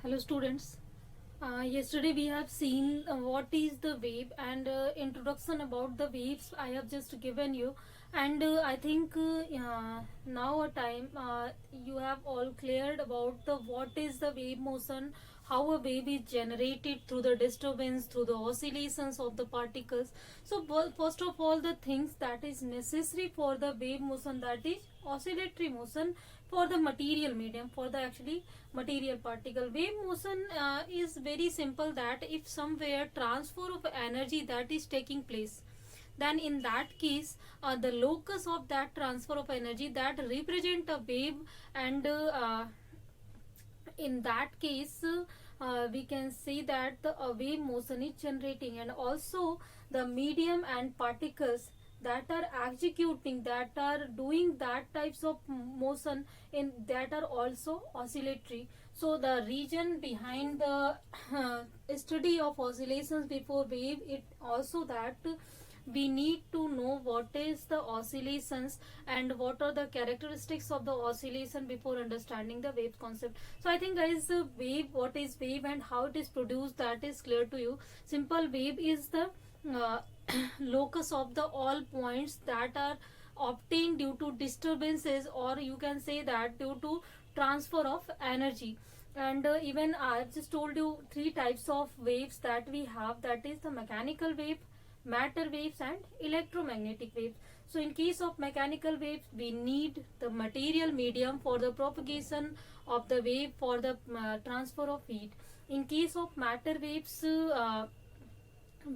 Hello students. Yesterday we have seen what is the wave and introduction about the waves I have just given you, and I think now a time you have all cleared about the what is the wave motion, how a wave is generated through the disturbance, through the oscillations of the particles. So first of all, the things that is necessary for the wave motion, that is oscillatory motion for the material medium, for the actually material particle. Wave motion is very simple, that if somewhere transfer of energy that is taking place, then in that case the locus of that transfer of energy that represent a wave, and in that case we can say that the wave motion is generating, and also the medium and particles that are executing, that are doing that types of motion in that are also oscillatory. So the region behind the study of oscillations before wave, it also that we need to know what is the oscillations and what are the characteristics of the oscillation before understanding the wave concept. So I think guys, wave, what is wave and how it is produced, that is clear to you. Simple, wave is the uh, locus of the all points that are obtained due to disturbances, or you can say that due to transfer of energy. And even I've just told you three types of waves that we have, that is the mechanical wave, matter waves and electromagnetic waves. So in case of mechanical waves, we need the material medium for the propagation of the wave, for the transfer of heat. In case of matter waves,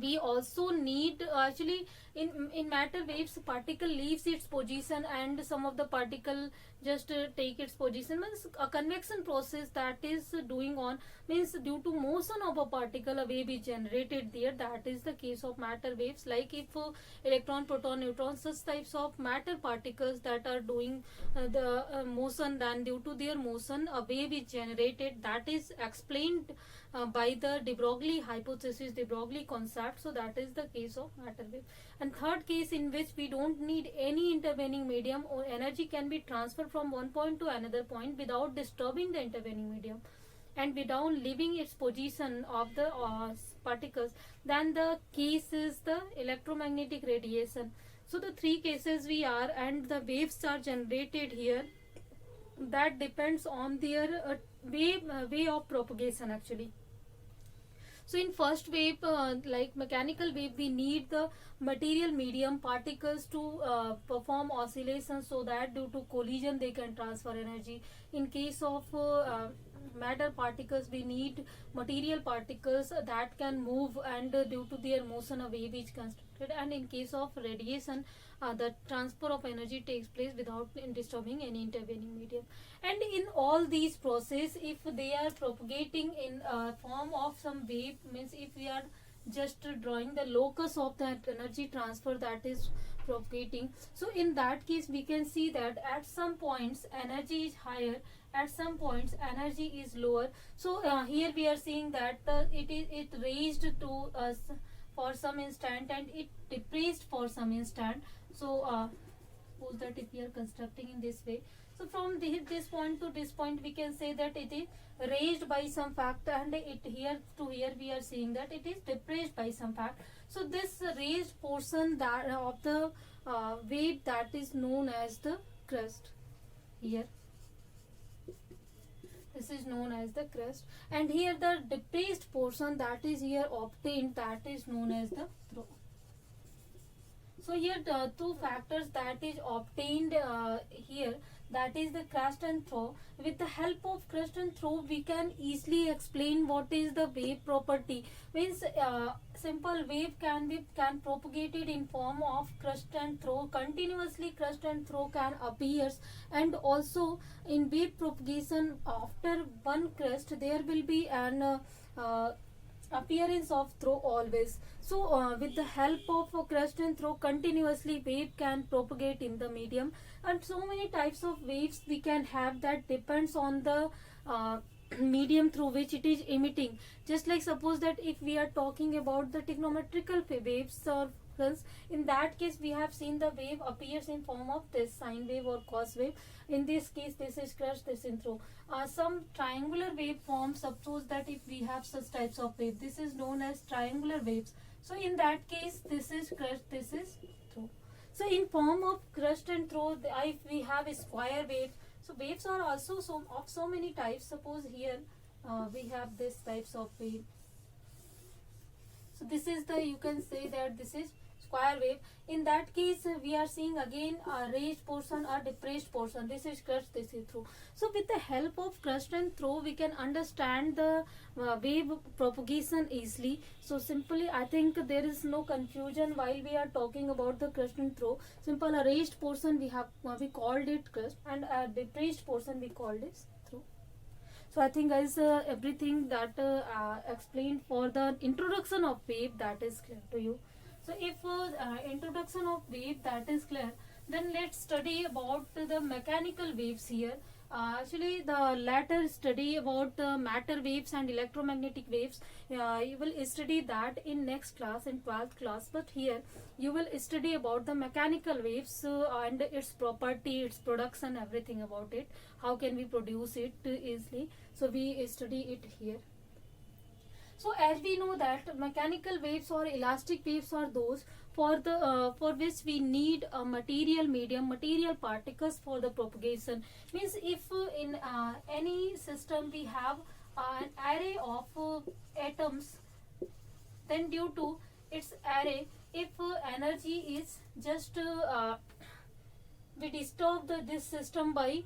we also need actually in matter waves, particle leaves its position and some of the particle just take its position. Means a convection process that is doing on, means due to motion of a particle a wave is generated there. That is the case of matter waves. Like if electron, proton, neutron, such types of matter particles that are doing the motion, then due to their motion a wave is generated. That is explained by the de Broglie hypothesis, de Broglie concept. So that is the case of matter wave. And third case, in which we don't need any intervening medium, or energy can be transferred from one point to another point without disturbing the intervening medium and without leaving its position of the particles, then the case is the electromagnetic radiation. So the three cases we are, and the waves are generated here, that depends on their way of propagation actually. So in first wave, like mechanical wave, we need the material medium particles to perform oscillations, so that due to collision they can transfer energy. In case of matter particles, we need material particles that can move, and due to their motion a wave is constructed. And in case of radiation, the transfer of energy takes place without disturbing any intervening medium. And in all these process, if they are propagating in form of some wave, means if we are just drawing the locus of that energy transfer that is propagating, so in that case we can see that at some points energy is higher, at some points energy is lower. So here we are seeing that it raised to us for some instant and it decreased for some instant. So suppose that if we are constructing in this way, so from this point to this point we can say that it is raised by some factor, and it here to here we are seeing that it is depressed by some fact. So this raised portion that of the wave, that is known as the crest. Here this is known as the crest, and here the depressed portion that is here obtained, that is known as the throw. So here the two factors that is obtained here, that is the crest and throw. With the help of crest and throw we can easily explain what is the wave property. Means simple wave can propagated in form of crest and throw continuously. Crest and throw can appears, and also in wave propagation after one crest there will be an appearance of throw always. So with the help of a crest and throw continuously wave can propagate in the medium. And so many types of waves we can have, that depends on the medium through which it is emitting. Just like suppose that if we are talking about the trigonometrical waves, or occurs. In that case, we have seen the wave appears in form of this sine wave or cos wave. In this case, this is crust, this is throw. Some triangular wave forms, suppose that if we have such types of wave, this is known as triangular waves. So in that case, this is crust, this is throw. So in form of crust and throw, if we have a square wave, so waves are also of so many types. Suppose here we have this types of wave. So this is the, you can say that this is square wave. In that case, we are seeing again a raised portion or depressed portion. This is crust, this is throw. So with the help of crust and throw, we can understand the wave propagation easily. So simply, I think there is no confusion while we are talking about the crust and throw. Simple, a raised portion we called it crust, and a depressed portion we called it throw. So I think guys, everything that explained for the introduction of wave, that is clear to you. So if introduction of wave that is clear, then let's study about the mechanical waves here. Actually, the latter study about matter waves and electromagnetic waves, you will study that in next class, in 12th class. But here you will study about the mechanical waves and its property, its production, everything about it. How can we produce it easily? So we study it here. So as we know that mechanical waves or elastic waves are those for which we need a material medium, material particles for the propagation. Means if in any system we have an array of atoms, then due to its array, if energy is just we disturb this system by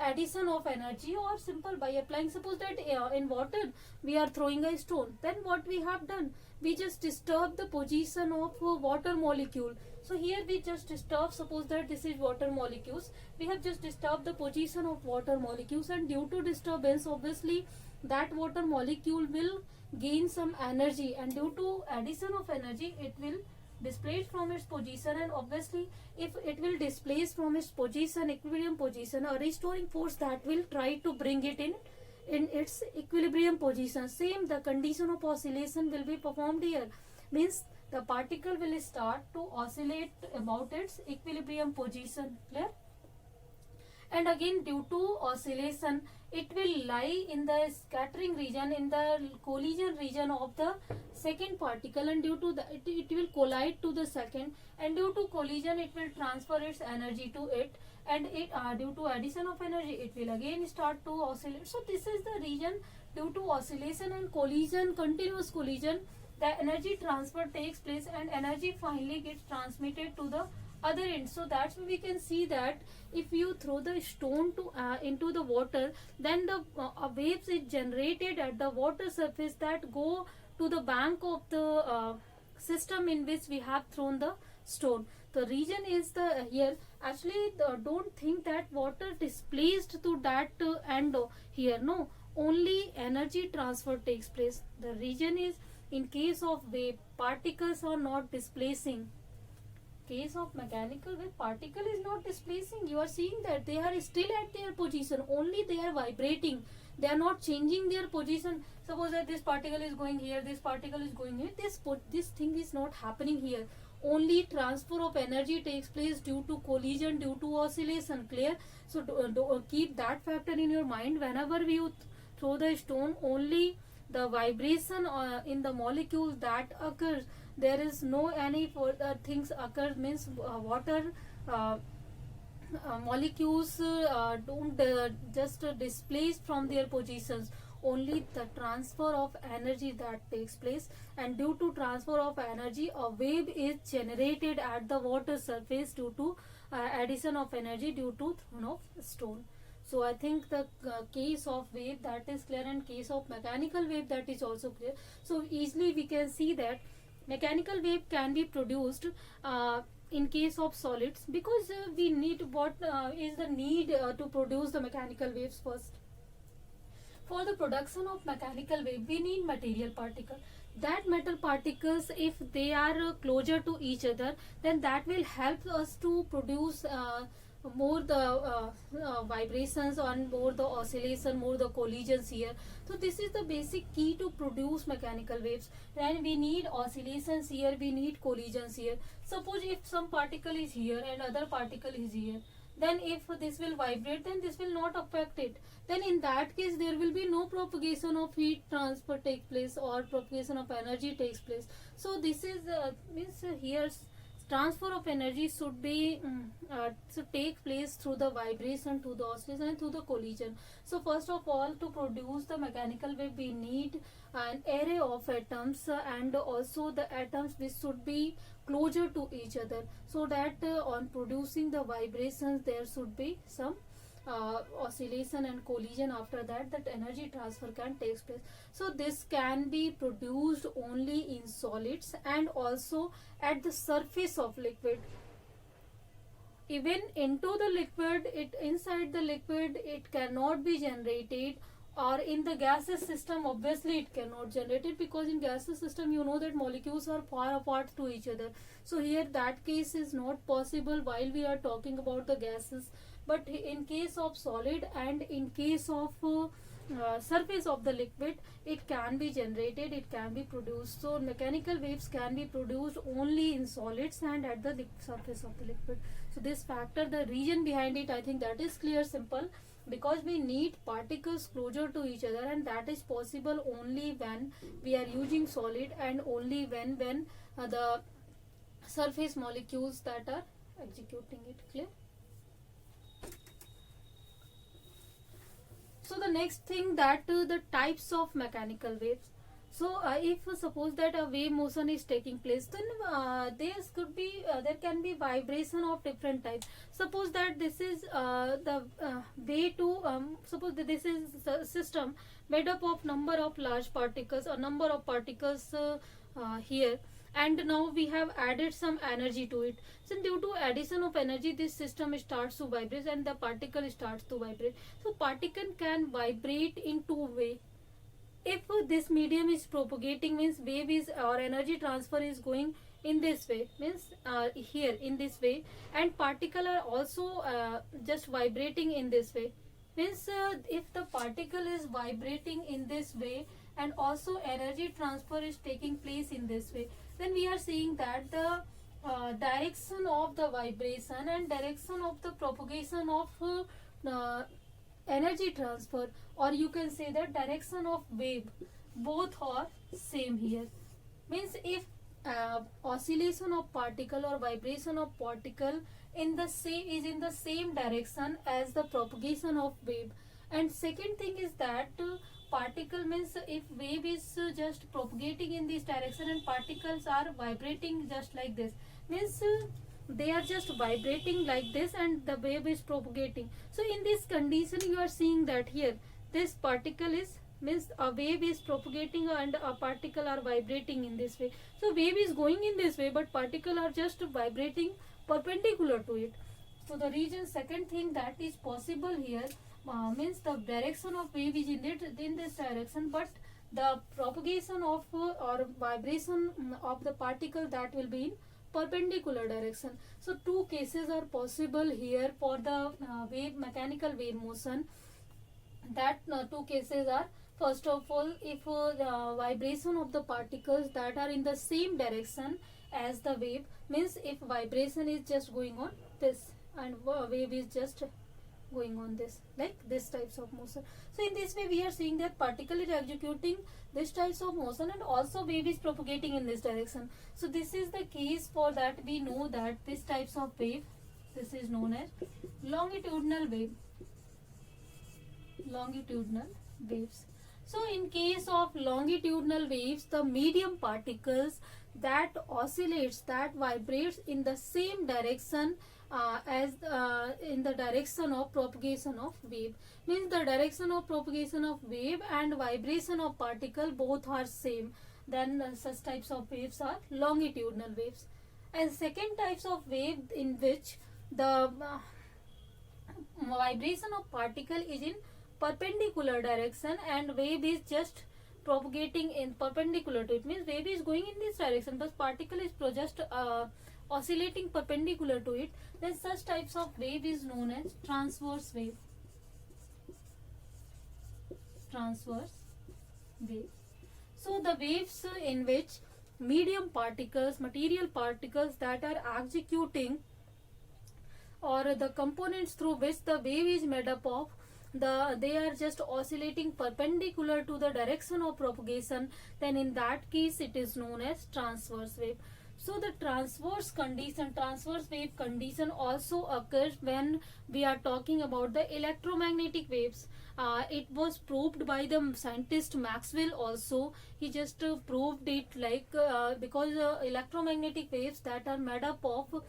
addition of energy, or simple by applying, suppose that in water we are throwing a stone, then what we have done, we just disturb the position of water molecule. So here we just disturb, suppose that this is water molecules, we have just disturbed the position of water molecules, and due to disturbance, obviously that water molecule will gain some energy, and due to addition of energy it will displaced from its position. And obviously if it will displace from its position, equilibrium position, a restoring force that will try to bring it in its equilibrium position. Same, the condition of oscillation will be performed here. Means the particle will start to oscillate about its equilibrium position. Clear? And again, due to oscillation, it will lie in the scattering region, in the collision region of the second particle, and due to that it will collide to the second, and due to collision it will transfer its energy to it, and it due to addition of energy it will again start to oscillate. So this is the region due to oscillation and collision, continuous collision, the energy transfer takes place, and energy finally gets transmitted to the other end. So that's why we can see that if you throw the stone to into the water, then the waves is generated at the water surface that go to the bank of the system in which we have thrown the stone. The region is the here. Actually, don't think that water displaced to that end here. No, only energy transfer takes place. The region is, in case of wave, particles are not displacing. Case of mechanical wave, particle is not displacing. You are seeing that they are still at their position, only they are vibrating, they are not changing their position. Suppose that this particle is going here, this particle is going here, this thing is not happening here. Only transfer of energy takes place due to collision, due to oscillation. Clear? So keep that factor in your mind whenever you throw the stone. Only the vibration in the molecule that occurs, there is no any further things occur. Means water molecules don't just displace from their positions, only the transfer of energy that takes place, and due to transfer of energy a wave is generated at the water surface due to addition of energy due to thrown of stone. So I think the case of wave that is clear, and case of mechanical wave that is also clear. So easily we can see that mechanical wave can be produced in case of solids, because we need, what is the need to produce the mechanical waves first. For the production of mechanical wave, we need material particle. That metal particles, if they are closer to each other, then that will help us to produce more the vibrations and more the oscillation, more the collisions here. So this is the basic key to produce mechanical waves. And we need oscillations here, we need collisions here. Suppose if some particle is here and other particle is here, then if this will vibrate, then this will not affect it. Then in that case there will be no propagation of heat transfer take place or propagation of energy takes place. So this is means here transfer of energy should be should take place through the vibration, to the oscillation and through the collision. So first of all, to produce the mechanical wave we need an array of atoms, and also the atoms which should be closer to each other, so that on producing the vibrations there should be some oscillation and collision. After that, that energy transfer can take place. So this can be produced only in solids and also at the surface of liquid. Even into the liquid, it inside the liquid it cannot be generated, or in the gaseous system obviously it cannot generate it, because in gaseous system you know that molecules are far apart to each other. So here that case is not possible while we are talking about the gases. But in case of solid and in case of surface of the liquid, it can be generated, it can be produced. So mechanical waves can be produced only in solids and at the surface of the liquid. So this factor, the reason behind it, I think that is clear, simple, because we need particles closer to each other, and that is possible only when we are using solid, and only when the surface molecules that are executing it. Clear? So the next thing, that the types of mechanical waves. So if suppose that a wave motion is taking place, then there can be vibration of different types. Suppose that this is the way to suppose that this is a system made up of number of large particles, or number of particles here, and now we have added some energy to it. So due to addition of energy, this system starts to vibrate and the particle starts to vibrate. So particle can vibrate in two ways. If this medium is propagating, means wave is, or energy transfer is going in this way, means here in this way, and particle are also just vibrating in this way, means if the particle is vibrating in this way and also energy transfer is taking place in this way, then we are seeing that the direction of the vibration and direction of the propagation of energy transfer, or you can say the direction of wave, both are same here. Means if oscillation of particle or vibration of particle in the same direction as the propagation of wave. And second thing is that particle, means if wave is just propagating in this direction and particles are vibrating just like this, means they are just vibrating like this and the wave is propagating. So in this condition you are seeing that here this particle is, means a wave is propagating and a particle are vibrating in this way. So wave is going in this way but particle are just vibrating perpendicular to it. So the reason, second thing that is possible here, means the direction of wave is in this direction, but the propagation of or vibration of the particle, that will be in perpendicular direction. So two cases are possible here for the mechanical wave motion. That two cases are, first of all, if the vibration of the particles that are in the same direction as the wave, means if vibration is just going on this and wave is just going on this, like this types of motion. So in this way we are seeing that particle is executing this types of motion and also wave is propagating in this direction. So this is the case, for that we know that this types of wave, this is known as longitudinal wave, longitudinal waves. So in case of longitudinal waves, the medium particles that oscillates, that vibrates in the same direction as in the direction of propagation of wave, means the direction of propagation of wave and vibration of particle both are same, then such types of waves are longitudinal waves. And second types of wave in which the vibration of particle is in perpendicular direction and wave is just propagating in perpendicular to it, means wave is going in this direction but particle is just oscillating perpendicular to it, then such types of wave is known as transverse wave. Transverse wave. So the waves in which medium particles, material particles that are executing, or the components through which the wave is made up of, they are just oscillating perpendicular to the direction of propagation, then in that case it is known as transverse wave. So the transverse wave condition also occurs when we are talking about the electromagnetic waves. It was proved by the scientist Maxwell also. He just proved it, like because electromagnetic waves that are made up of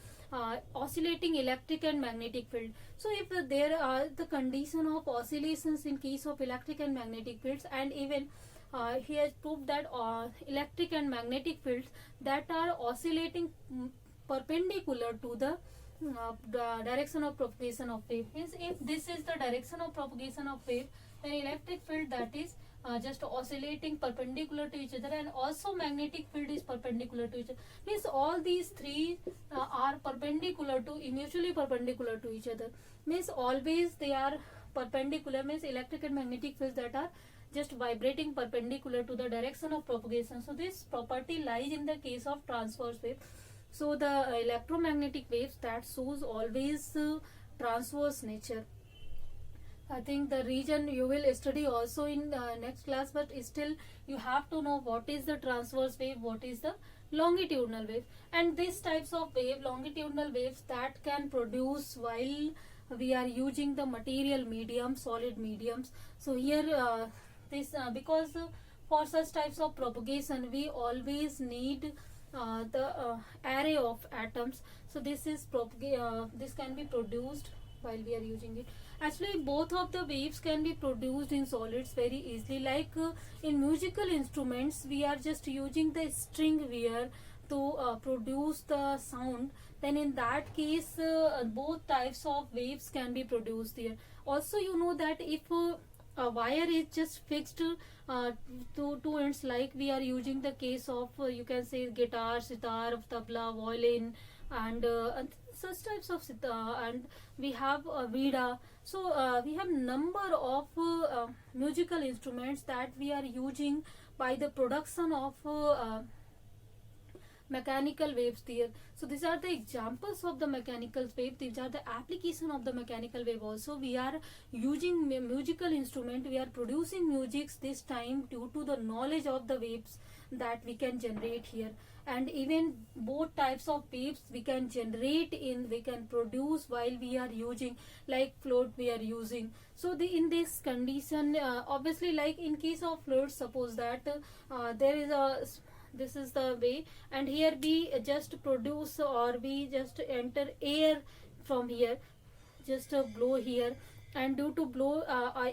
oscillating electric and magnetic field. So if there are the condition of oscillations in case of electric and magnetic fields, and even he has proved that electric and magnetic fields that are oscillating perpendicular to the direction of propagation of wave. Means if this is the direction of propagation of wave, then electric field that is just oscillating perpendicular to each other, and also magnetic field is perpendicular to each other. Means all these three are perpendicular to, mutually perpendicular to each other. Means always they are perpendicular, means electric and magnetic fields that are just vibrating perpendicular to the direction of propagation. So this property lies in the case of transverse wave. So the electromagnetic waves that shows always transverse nature. I think the region you will study also in next class, but still you have to know what is the transverse wave, what is the longitudinal wave. And these types of wave, longitudinal waves, that can produce while we are using the material medium, solid mediums. So here because for such types of propagation we always need the array of atoms. So this can be produced while we are using it. Actually both of the waves can be produced in solids very easily, like in musical instruments we are just using the string wire to produce the sound, then in that case both types of waves can be produced here. Also you know that if a wire is just fixed to two ends, like we are using the case of you can say guitar, sitar, tabla, violin, and such types of and we have veeda. So we have number of musical instruments that we are using by the production of mechanical waves there. So these are the examples of the mechanical wave, these are the application of the mechanical wave. Also we are using musical instrument, we are producing music this time due to the knowledge of the waves that we can generate here. And even both types of waves we can we can produce while we are using, like float we are using. So in this condition obviously, like in case of float, suppose that there is this is the way, and here we just produce, or we just enter air from here, just blow here, and due to blow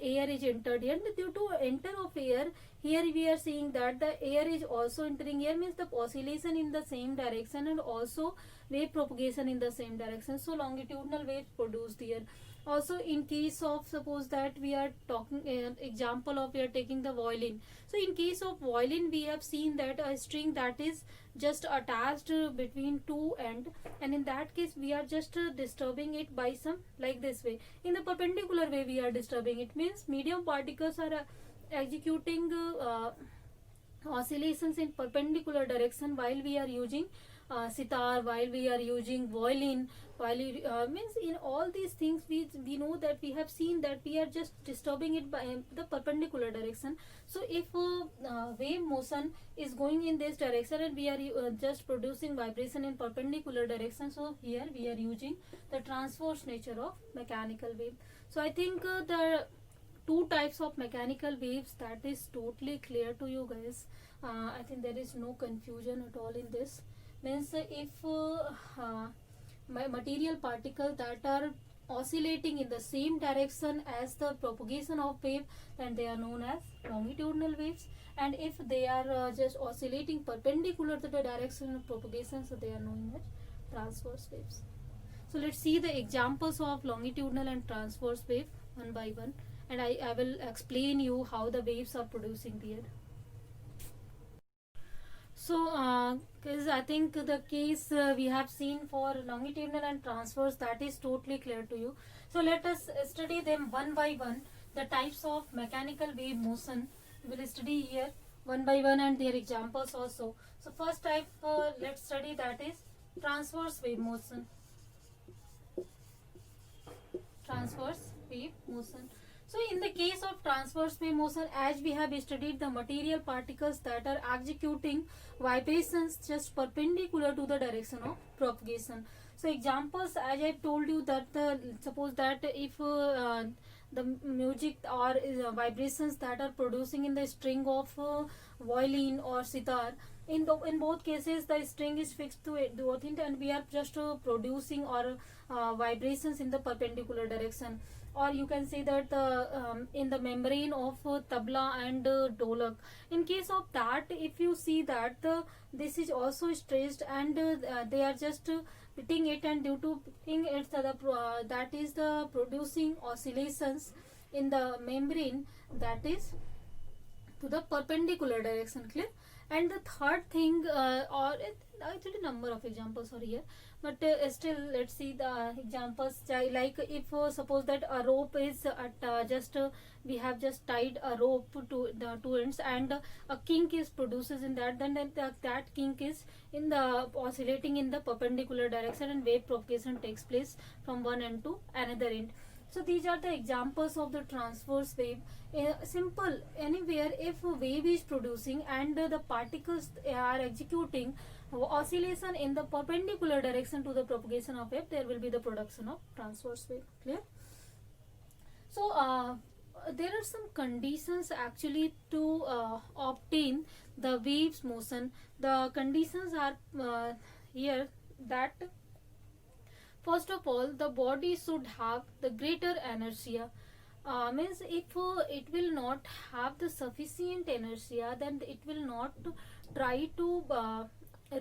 air is entered here, and due to enter of air here we are seeing that the air is also entering here, means the oscillation in the same direction and also wave propagation in the same direction. So longitudinal waves produced here. Also in case of, suppose that we are talking example of, we are taking the violin. So in case of violin we have seen that a string that is just attached between two ends, and in that case we are just disturbing it by some, like this way, in the perpendicular way we are disturbing it, means medium particles are executing oscillations in perpendicular direction while we are using sitar, while we are using violin, while means in all these things we know that we have seen that we are just disturbing it by the perpendicular direction. So if wave motion is going in this direction and we are just producing vibration in perpendicular direction, so here we are using the transverse nature of mechanical wave. So I think the two types of mechanical waves, that is totally clear to you guys. I think there is no confusion at all in this. Means if my material particles that are oscillating in the same direction as the propagation of wave, then they are known as longitudinal waves. And if they are just oscillating perpendicular to the direction of propagation, so they are known as transverse waves. So let's see the examples of longitudinal and transverse wave one by one, and I will explain you how the waves are producing there. So, because I think the case we have seen for longitudinal and transverse, that is totally clear to you. So let us study them one by one. The types of mechanical wave motion we will study here one by one, and their examples also. So first type, let's study, that is transverse wave motion. Transverse wave motion. So in the case of transverse wave motion, as we have studied, the material particles that are executing vibrations just perpendicular to the direction of propagation. So examples, as I told you, that suppose that if the music or vibrations that are producing in the string of violin or sitar, in both cases the string is fixed to it, and we are just producing or vibrations in the perpendicular direction. Or you can say that in the membrane of tabla and dolak, in case of that, if you see that this is also stretched, and they are just hitting it, and due to hitting it, that is the producing oscillations in the membrane, that is to the perpendicular direction. Clear? And the third thing, actually number of examples are here, but still let's see the examples. Like if suppose that a rope is at just we have just tied a rope to the two ends, and a kink is produces in that, then that kink is in the oscillating in the perpendicular direction, and wave propagation takes place from one end to another end. So these are the examples of the transverse wave. Simple, anywhere if a wave is producing and the particles are executing oscillation in the perpendicular direction to the propagation of wave, there will be the production of transverse wave. Clear? So there are some conditions actually to obtain the waves motion. The conditions are here, that first of all, the body should have the greater inertia. Means if it will not have the sufficient inertia, then it will not try to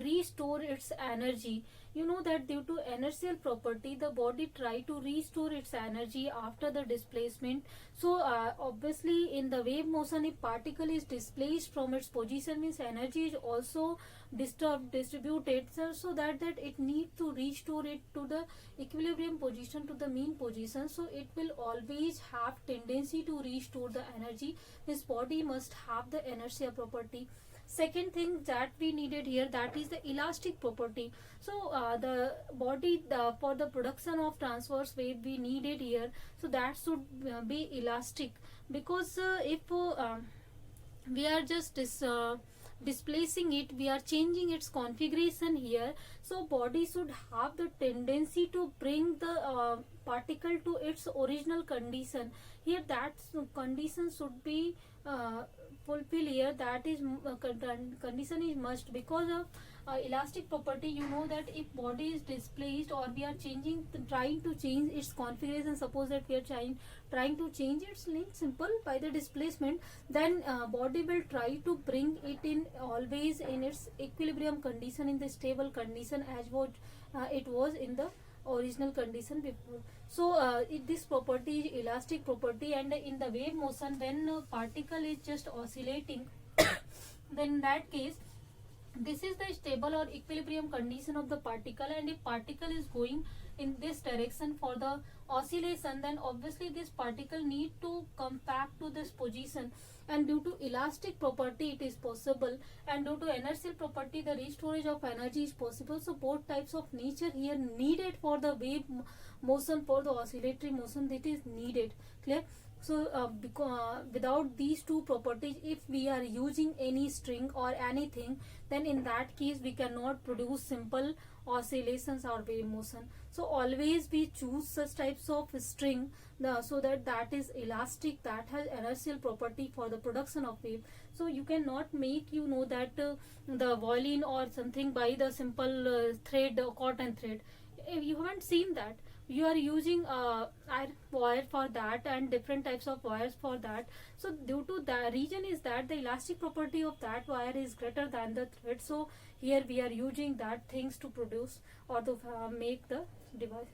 restore its energy. You know that due to inertial property, the body try to restore its energy after the displacement. So obviously in the wave motion, if particle is displaced from its position, means energy is also distributed, so that it need to restore it to the equilibrium position, to the mean position. So it will always have tendency to restore the energy. This body must have the inertia property. Second thing that we needed here, that is the elastic property. So the body, for the production of transverse wave, we needed here, so that should be elastic, because if we are just displacing it, we are changing its configuration here, so body should have the tendency to bring the particle to its original condition. Here that condition should be fulfill here, that is condition is must, because of elastic property. You know that if body is displaced, or we are trying to change its configuration, suppose that we are trying to change its length simple by the displacement, then body will try to bring it in always in its equilibrium condition, in the stable condition, as what it was in the original condition before. So this property is elastic property, and in the wave motion, when a particle is just oscillating then in that case, this is the stable or equilibrium condition of the particle, and if particle is going in this direction for the oscillation, then obviously this particle need to come back to this position, and due to elastic property it is possible, and due to inertial property the restorage of energy is possible. So both types of nature here needed for the wave motion, for the oscillatory motion, that is needed. Clear? So without these two properties, if we are using any string or anything, then in that case we cannot produce simple oscillations or wave motion. So always we choose such types of string so that is elastic, that has inertial property for the production of wave. So you cannot make that the violin or something by the simple thread, cotton thread. You haven't seen that. You are using iron wire for that, and different types of wires for that. So due to the reason is that the elastic property of that wire is greater than the thread. So here we are using that things to produce or to make the device,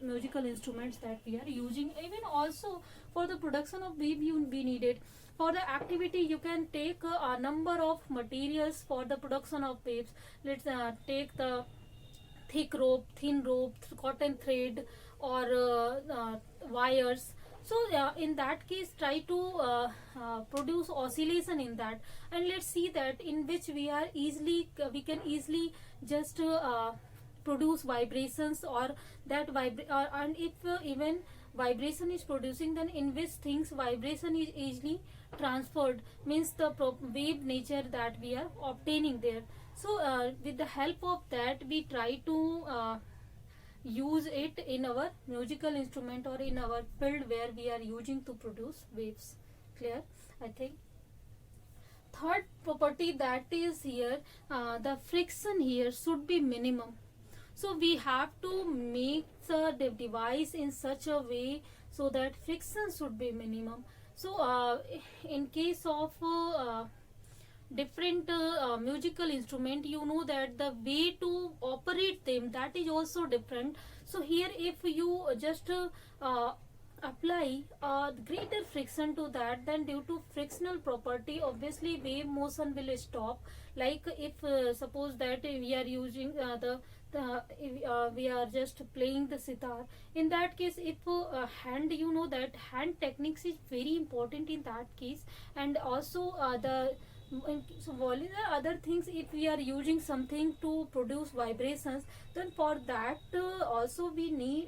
musical instruments that we are using. Even also for the production of wave, we need it. For the activity, you can take a number of materials for the production of waves. Let's take the thick rope, thin rope, cotton thread, or wires. So in that case, try to produce oscillation in that, and let's see that in which we can easily just produce vibrations, or and if even vibration is producing, then in which things vibration is easily transferred, means the wave nature that we are obtaining there. So with the help of that, we try to use it in our musical instrument or in our field where we are using to produce waves. Clear? I think third property that is here, the friction here should be minimum. So we have to make the device in such a way so that friction should be minimum. So in case of different musical instrument, you know that the way to operate them, that is also different. So here if you just apply greater friction to that, then due to frictional property, obviously wave motion will stop. Like if suppose that we are using we are just playing the sitar, in that case if hand, you know that hand techniques is very important in that case. And also so volume other things, if we are using something to produce vibrations, then for that also we need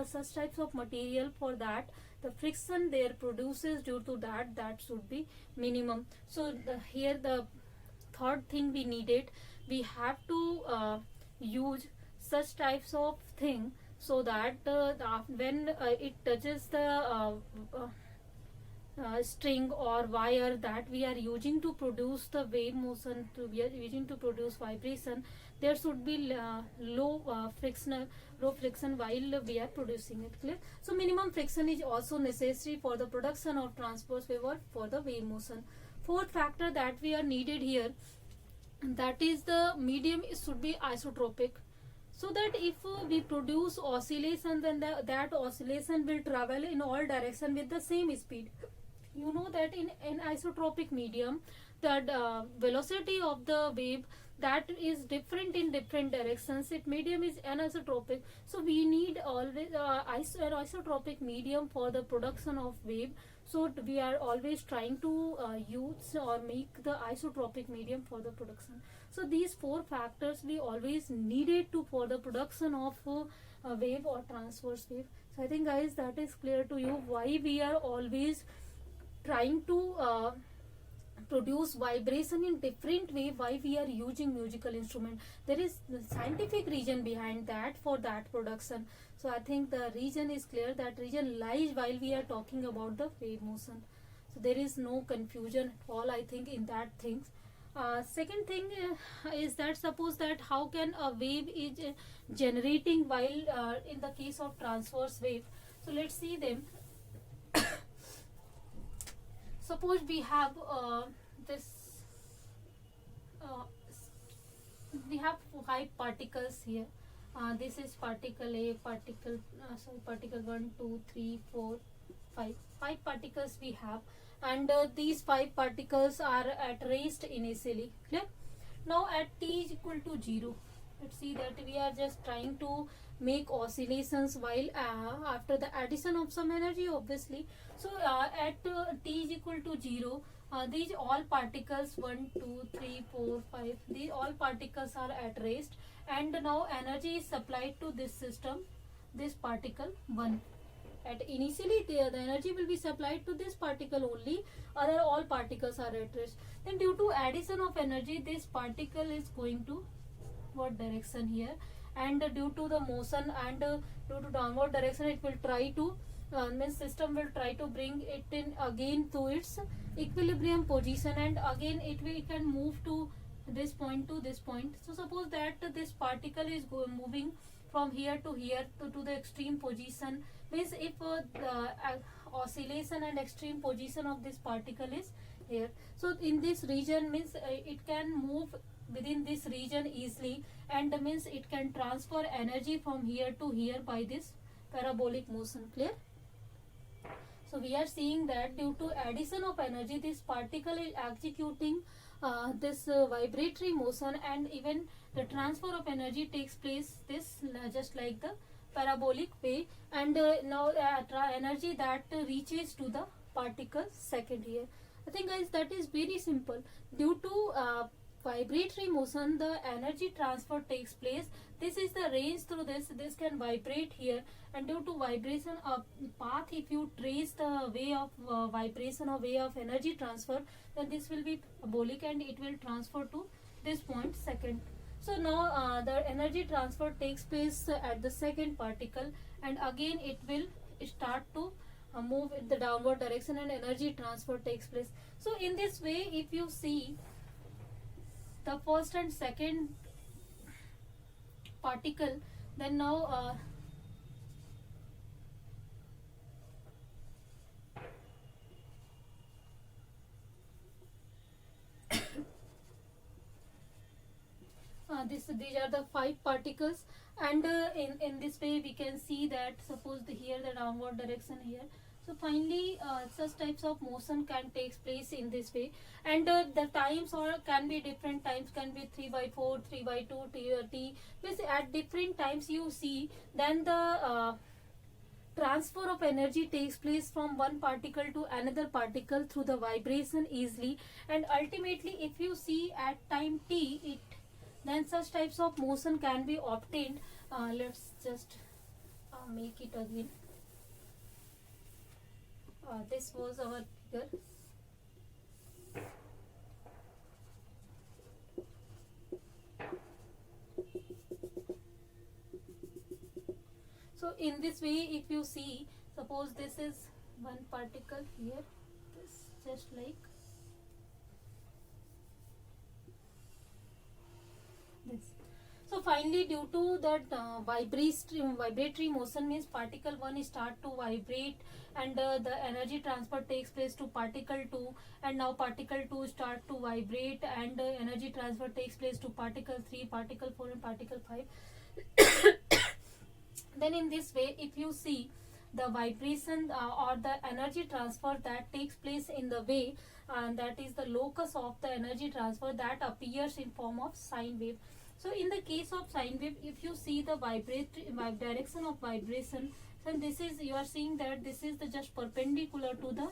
such types of material. For that, the friction there produces due to that should be minimum. So here the third thing we needed, we have to use such types of thing so that when it touches the string or wire that we are using to produce the wave motion, we are using to produce vibration, there should be low friction while we are producing it. Clear? So minimum friction is also necessary for the production of transverse wave or for the wave motion. Fourth factor that we are needed here, that is the medium should be isotropic, so that if we produce oscillation, then that oscillation will travel in all direction with the same speed. You know that in isotropic medium, the velocity of the wave, that is different in different directions. If medium is anisotropic, so we need always an isotropic medium for the production of wave. So we are always trying to use or make the isotropic medium for the production. So these four factors we always needed to for the production of wave or transverse wave. So I think guys that is clear to you why we are always trying to produce vibration in different way, why we are using musical instrument. There is scientific reason behind that for that production. So I think the reason is clear, that reason lies while we are talking about the wave motion. So there is no confusion at all, I think, in that things. Second thing is that suppose that how can a wave is generating while in the case of transverse wave. So let's see them. Suppose we have this we have 5 particles here. This is particle A, particle 1, 2, 3, 4, 5. 5 particles we have, and these 5 particles are at rest initially. Clear? Now at t is equal to 0, let's see that we are just trying to make oscillations while after the addition of some energy, obviously. So at t is equal to 0, these all particles 1, 2, 3, 4, 5, these all particles are at rest, and now energy is supplied to this system, this particle 1. At initially the energy will be supplied to this particle only, other all particles are at rest. Then due to addition of energy, this particle is going to what direction here, and due to the motion and due to downward direction, it will try to means system will try to bring it in again to its equilibrium position, and again it can move to this point to this point. So suppose that this particle is moving from here to here to the extreme position, means if the oscillation and extreme position of this particle is here, so in this region means it can move within this region easily, and means it can transfer energy from here to here by this parabolic motion. Clear? So we are seeing that due to addition of energy, this particle is executing this vibratory motion, and even the transfer of energy takes place this just like the parabolic way, and now energy that reaches to the particle second here. I think guys that is very simple. Due to vibratory motion, the energy transfer takes place. This is the range through this can vibrate here, and due to vibration of path, if you trace the way of vibration or way of energy transfer, then this will be parabolic and it will transfer to this point second. So now the energy transfer takes place at the second particle, and again it will start to move in the downward direction, and energy transfer takes place. So in this way, if you see the first and second particle, then now these are the 5 particles, and in this way we can see that suppose here the downward direction here. So finally such types of motion can take place in this way, and the times or can be different times, can be 3/4, 3/2 t. Basically at different times you see, then the transfer of energy takes place from one particle to another particle through the vibration easily, and ultimately if you see at time t, it then such types of motion can be obtained. Let's just make it again. This was our figure. So in this way, if you see, suppose this is one particle here, this just like this. So finally, due to that vibratory motion, means particle 1 start to vibrate, and the energy transfer takes place to particle 2, and now particle 2 start to vibrate, and energy transfer takes place to particle 3, particle 4 and particle 5. Then in this way, if you see the vibration or the energy transfer that takes place in the way, and that is the locus of the energy transfer, that appears in form of sine wave. So in the case of sine wave, if you see the direction of vibration, then this is, you are seeing that this is the just perpendicular to the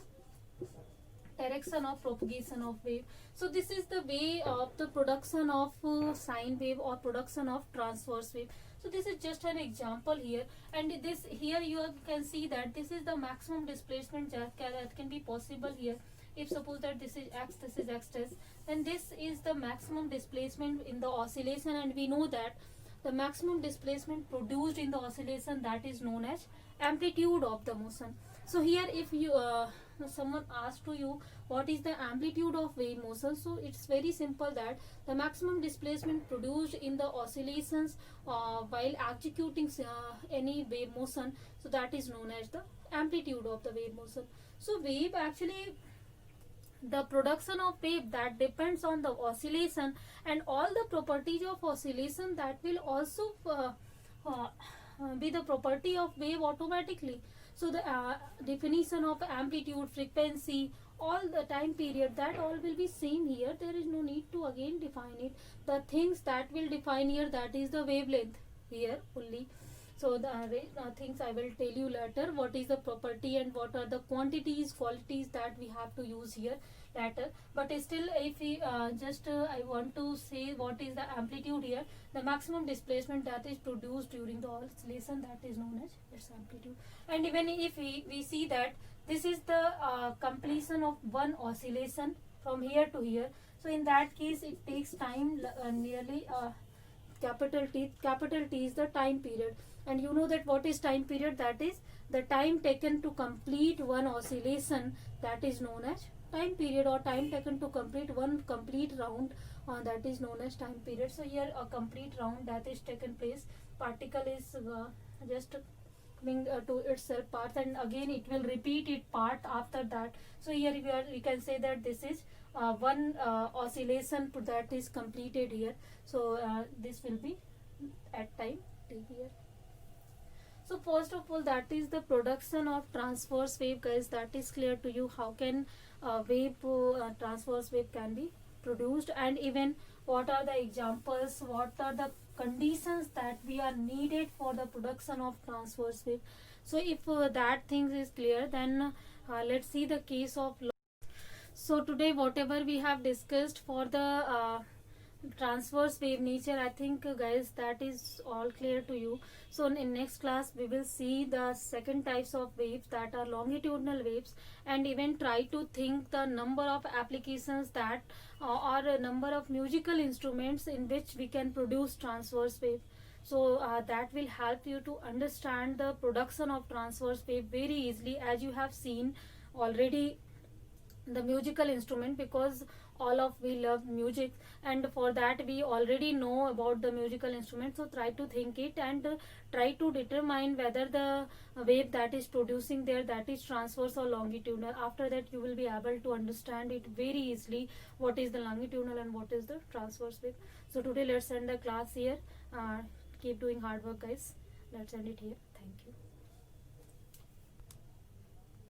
direction of propagation of wave. So this is the way of the production of sine wave or production of transverse wave. So this is just an example here, and this here you can see that this is the maximum displacement that can be possible here. If suppose that this is x, this is x test, then this is the maximum displacement in the oscillation, and we know that the maximum displacement produced in the oscillation, that is known as amplitude of the motion. So here if you someone asks to you what is the amplitude of wave motion, so it's very simple, that the maximum displacement produced in the oscillations while executing any wave motion, so that is known as the amplitude of the wave motion. So wave actually, the production of wave, that depends on the oscillation, and all the properties of oscillation that will also be the property of wave automatically. So the definition of amplitude, frequency, all the time period, that all will be same here. There is no need to again define it. The things that will define here, that is the wavelength here only. So the things I will tell you later, what is the property and what are the quantities, qualities that we have to use here later. But still, if we I want to say what is the amplitude here, the maximum displacement that is produced during the oscillation, that is known as its amplitude. And even if we see that this is the completion of one oscillation from here to here, so in that case it takes time nearly capital T is the time period, and you know that what is time period, that is the time taken to complete one oscillation, that is known as time period, or time taken to complete one complete round, that is known as time period. So here a complete round that is taken place, particle is just coming to its path, and again it will repeat its part after that. So here we can say that this is one oscillation that is completed here. So this will be at time t here. So first of all, that is the production of transverse wave, guys. That is clear to you. How can transverse wave can be produced, and even what are the examples, what are the conditions that we are needed for the production of transverse wave. So if that thing is clear, then let's see the case of. So today whatever we have discussed for the transverse wave nature, I think guys that is all clear to you. So in next class we will see the second types of waves, that are longitudinal waves, and even try to think the number of applications that or a number of musical instruments in which we can produce transverse wave. So that will help you to understand the production of transverse wave very easily, as you have seen already the musical instrument, because all of we love music, and for that we already know about the musical instrument. So try to think it, and try to determine whether the wave that is producing there, that is transverse or longitudinal. After that you will be able to understand it very easily, what is the longitudinal and what is the transverse wave. So today let's end the class here. Keep doing hard work, guys. Let's end it here. Thank you.